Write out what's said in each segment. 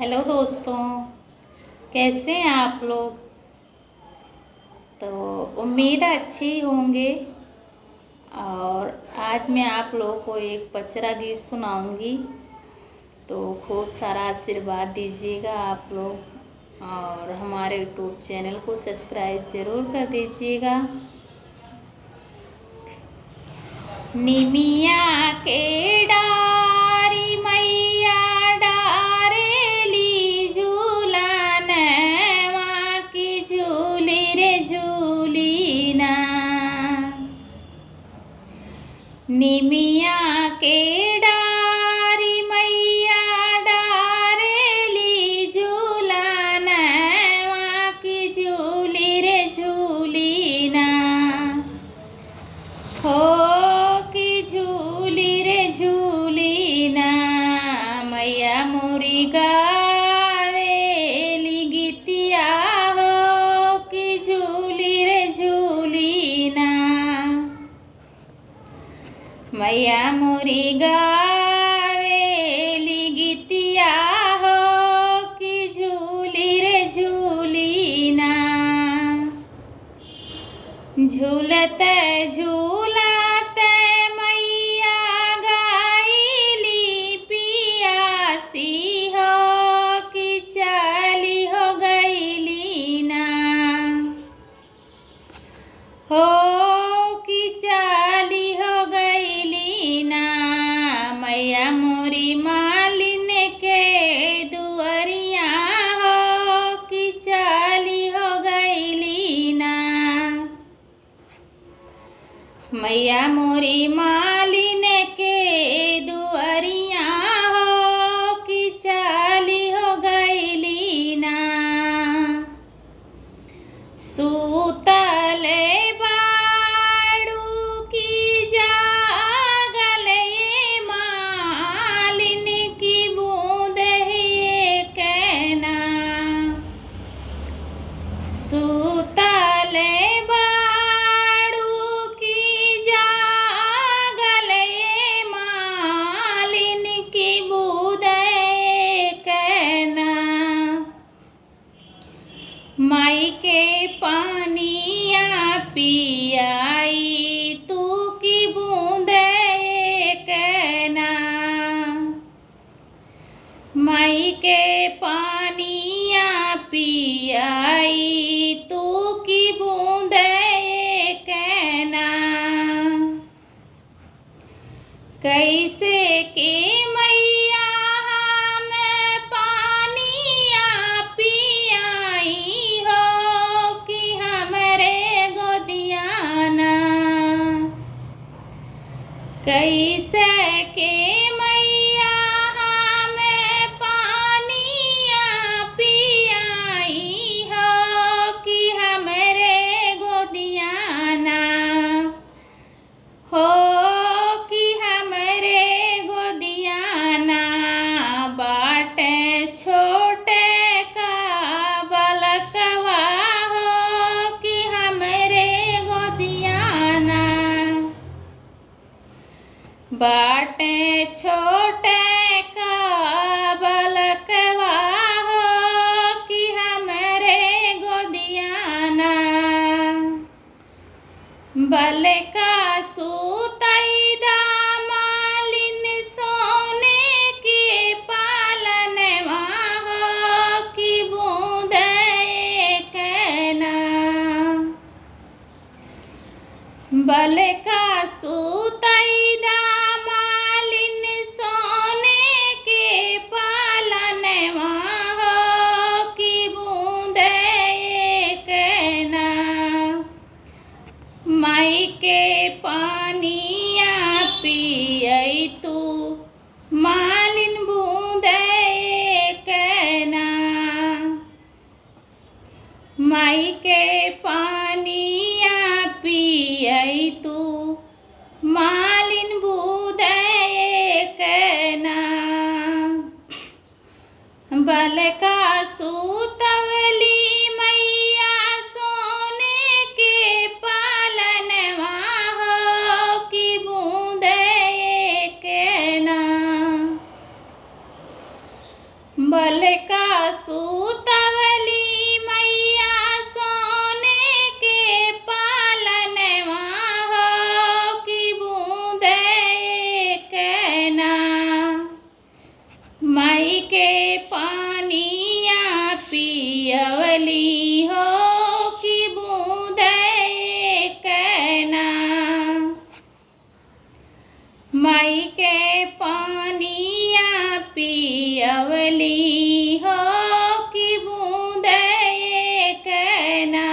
Hello दोस्तों, कैसे हैं आप लोग। तो उम्मीद है अच्छे ही होंगे। और आज मैं आप लोगों को एक पचरा गीत सुनाऊंगी, तो खूब सारा आशीर्वाद दीजिएगा आप लोग और हमारे यूट्यूब चैनल को सब्सक्राइब ज़रूर कर दीजिएगा। निमिया के डारी मैया डारेली झूलनवा की झूली रे झूली ना। निमिया के डारी मैया डारेली झूलनवा की झूली रे झूली ना। हो मैया मोरी गावेली गीतिया हो कि झूली रे झूली ना। मैया मोरी गावेली गीतिया हो कि झूली रे झूली ना। झूलते झूलते हो कि चाली हो गईली ना। मैया मोरी मालिन के दुआरिया हो कि चाली हो गईली ना। मैया मोरी मालिन के दुआरिया हो कि चाली हो गईली ना। सूतले सूतले बाड़ू की जागले मालिन की बूदे कहना। माई के पानिया पियाई तू की बूंदे कहना। माई के पानिया पियाई तू की बूंदे कहना। कैसे के मैया मैं पानिया पियाई हो कि हमरे गोदियाना। कैसे के छोटे का बलकवा हो कि हमरे गोदियाना। बाटे छोटे का बलकवा हो कि हमरे गोदियाना। बलका सूतई मालिन सोने के पालनवा हो कि बूंदे कहना। बलका सूतई मालिन सोने के पालनवा हो कि बूंदे कहना। माई के पानिया पियई तू मालिन बूंदे कहना। माई के पानिया पियई तू मालिन बूंदे कहना। बलका सूतवली मैया सोने के पालनवा हो कि बूंदे कहना। बल का सूतवली मैया सोने के पालनवा हो कि बूंदे कहना माई के पानिया पियवली हो कि बूंदे कहना माई के पानिया पियवली हो कि बूंदे कहना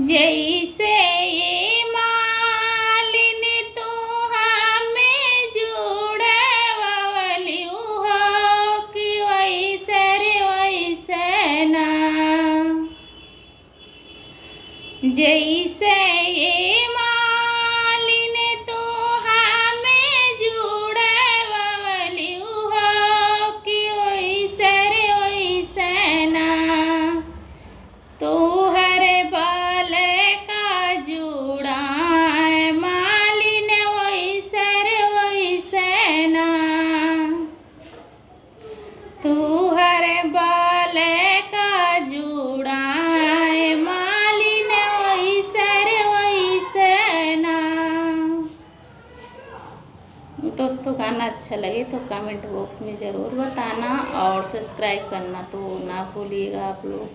जैसे ये मालिन तू हमें जुड़वली हो कि वैसे रे वैसे ना जैसे ये मालिन तू हमें जुड़वली हो कि वैसे रे वैसे ना तू हर बाल का जुड़ाए मालिन वैसे रे वैसे ना तू हर बाल का जुड़ाए मालिन वैसे रे वैसे ना। दोस्तों गाना अच्छा लगे तो कमेंट बॉक्स में ज़रूर बताना और सब्सक्राइब करना तो ना भूलिएगा आप लोग।